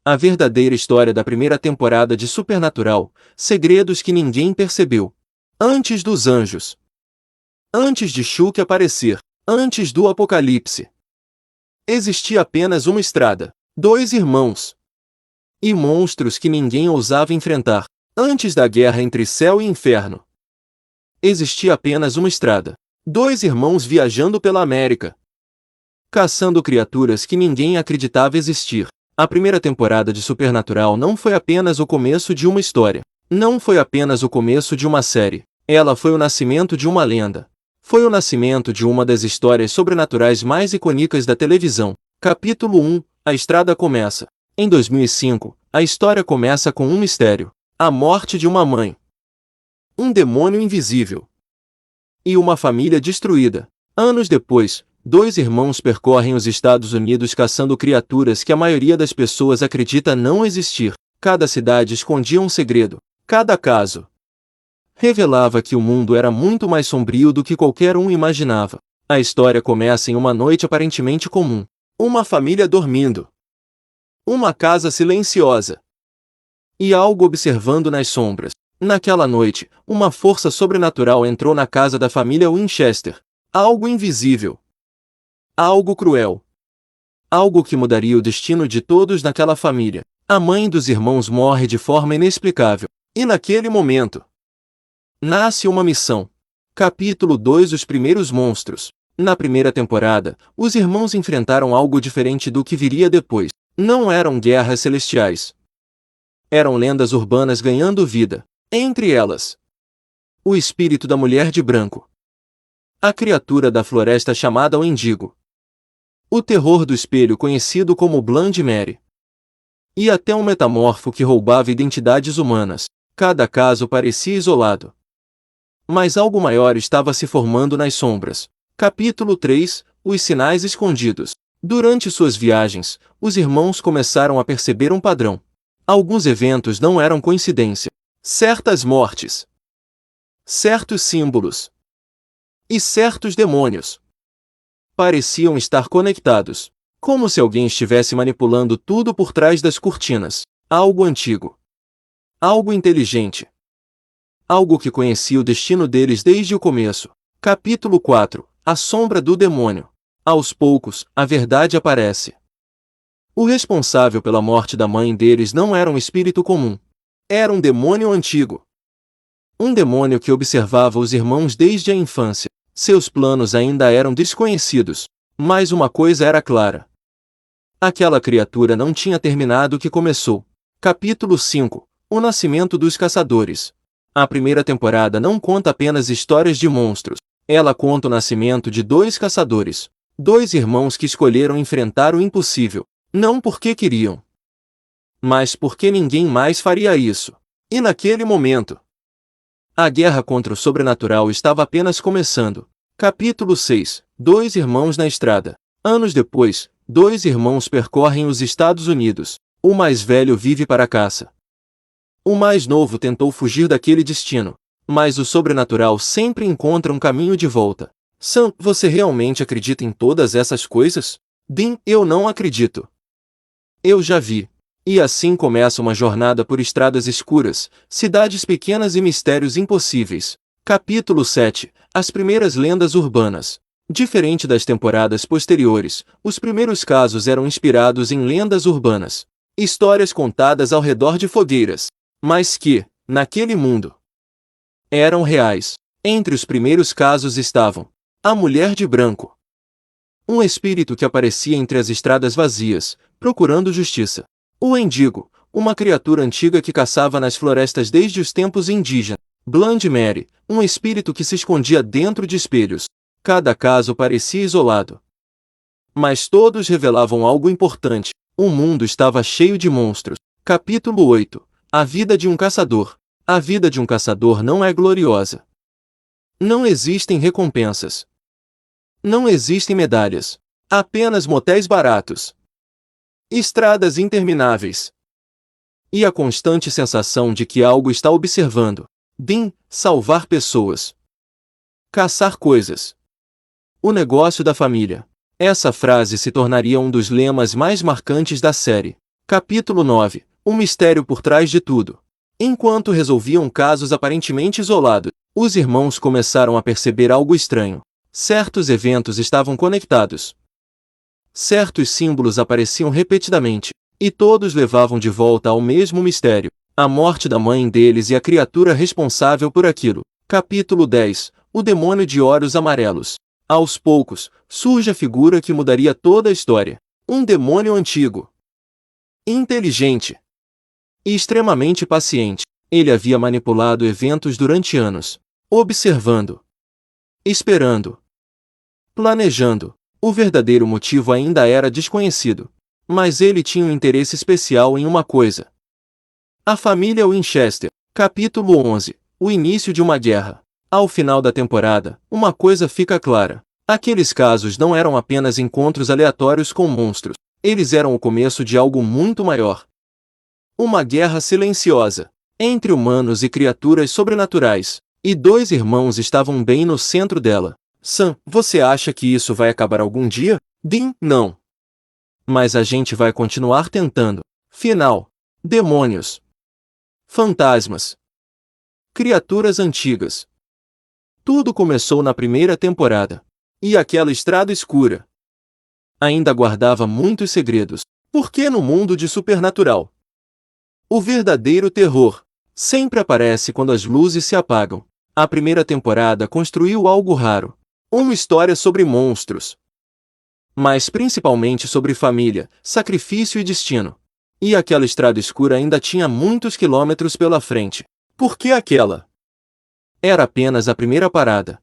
A verdadeira história da primeira temporada de Supernatural, segredos que ninguém percebeu. Antes dos anjos. Antes de Chuck aparecer. Antes do apocalipse. Existia apenas uma estrada, 2 irmãos. E monstros que ninguém ousava enfrentar. Antes da guerra entre céu e inferno. Existia apenas uma estrada. 2 irmãos viajando pela América. Caçando criaturas que ninguém acreditava existir. A primeira temporada de Supernatural não foi apenas o começo de uma história. Não foi apenas o começo de uma série. Ela foi o nascimento de uma lenda. Foi o nascimento de uma das histórias sobrenaturais mais icônicas da televisão. Capítulo 1. A estrada começa. Em 2005, a história começa com um mistério. A morte de uma mãe. Um demônio invisível. E uma família destruída. Anos depois, 2 irmãos percorrem os Estados Unidos caçando criaturas que a maioria das pessoas acredita não existir. Cada cidade escondia um segredo. Cada caso revelava que o mundo era muito mais sombrio do que qualquer um imaginava. A história começa em uma noite aparentemente comum. Uma família dormindo. Uma casa silenciosa. E algo observando nas sombras. Naquela noite, uma força sobrenatural entrou na casa da família Winchester. Algo invisível. Algo cruel. Algo que mudaria o destino de todos naquela família. A mãe dos irmãos morre de forma inexplicável. E naquele momento, nasce uma missão. Capítulo 2. Os primeiros monstros. Na primeira temporada, os irmãos enfrentaram algo diferente do que viria depois. Não eram guerras celestiais. Eram lendas urbanas ganhando vida. Entre elas, o espírito da mulher de branco. A criatura da floresta chamada Wendigo. O terror do espelho conhecido como Blood Mary. E até um metamorfo que roubava identidades humanas. Cada caso parecia isolado. Mas algo maior estava se formando nas sombras. Capítulo 3. Os sinais escondidos. Durante suas viagens, os irmãos começaram a perceber um padrão. Alguns eventos não eram coincidência. Certas mortes. Certos símbolos. E certos demônios pareciam estar conectados. Como se alguém estivesse manipulando tudo por trás das cortinas. Algo antigo. Algo inteligente. Algo que conhecia o destino deles desde o começo. Capítulo 4. A sombra do demônio. Aos poucos, a verdade aparece. O responsável pela morte da mãe deles não era um espírito comum. Era um demônio antigo. Um demônio que observava os irmãos desde a infância. Seus planos ainda eram desconhecidos. Mas uma coisa era clara. Aquela criatura não tinha terminado o que começou. Capítulo 5. O nascimento dos caçadores. A primeira temporada não conta apenas histórias de monstros. Ela conta o nascimento de 2 caçadores. 2 irmãos que escolheram enfrentar o impossível. Não porque queriam, mas porque ninguém mais faria isso. E naquele momento, a guerra contra o sobrenatural estava apenas começando. Capítulo 6. 2 irmãos na estrada. Anos depois, 2 irmãos percorrem os Estados Unidos. O mais velho vive para a caça. O mais novo tentou fugir daquele destino. Mas o sobrenatural sempre encontra um caminho de volta. Sam, você realmente acredita em todas essas coisas? Dean, eu não acredito. Eu já vi. E assim começa uma jornada por estradas escuras, cidades pequenas e mistérios impossíveis. Capítulo 7. As primeiras lendas urbanas. Diferente das temporadas posteriores, os primeiros casos eram inspirados em lendas urbanas. Histórias contadas ao redor de fogueiras. Mas que, naquele mundo, eram reais. Entre os primeiros casos estavam a mulher de branco. Um espírito que aparecia entre as estradas vazias, procurando justiça. O Wendigo, uma criatura antiga que caçava nas florestas desde os tempos indígenas. Blood Mary, um espírito que se escondia dentro de espelhos. Cada caso parecia isolado. Mas todos revelavam algo importante. O mundo estava cheio de monstros. Capítulo 8. A vida de um caçador. A vida de um caçador não é gloriosa. Não existem recompensas. Não existem medalhas. Apenas motéis baratos. Estradas intermináveis. E a constante sensação de que algo está observando. Dean, salvar pessoas. Caçar coisas. O negócio da família. Essa frase se tornaria um dos lemas mais marcantes da série. Capítulo 9. O mistério por trás de tudo. Enquanto resolviam casos aparentemente isolados, os irmãos começaram a perceber algo estranho. Certos eventos estavam conectados. Certos símbolos apareciam repetidamente, e todos levavam de volta ao mesmo mistério: a morte da mãe deles e a criatura responsável por aquilo. Capítulo 10. O demônio de olhos amarelos. Aos poucos, surge a figura que mudaria toda a história. Um demônio antigo, inteligente e extremamente paciente. Ele havia manipulado eventos durante anos, observando, esperando, planejando. O verdadeiro motivo ainda era desconhecido, mas ele tinha um interesse especial em uma coisa: a família Winchester. Capítulo 11. O início de uma guerra. Ao final da temporada, uma coisa fica clara: aqueles casos não eram apenas encontros aleatórios com monstros, eles eram o começo de algo muito maior. Uma guerra silenciosa entre humanos e criaturas sobrenaturais, e dois irmãos estavam bem no centro dela. Sam, você acha que isso vai acabar algum dia? Dean, não. Mas a gente vai continuar tentando. Final. Demônios, fantasmas, criaturas antigas. Tudo começou na primeira temporada. E aquela estrada escura ainda guardava muitos segredos. Porque no mundo de Supernatural, o verdadeiro terror sempre aparece quando as luzes se apagam. A primeira temporada construiu algo raro. Uma história sobre monstros, mas principalmente sobre família, sacrifício e destino. E aquela estrada escura ainda tinha muitos quilômetros pela frente. Porque aquela era apenas a primeira parada.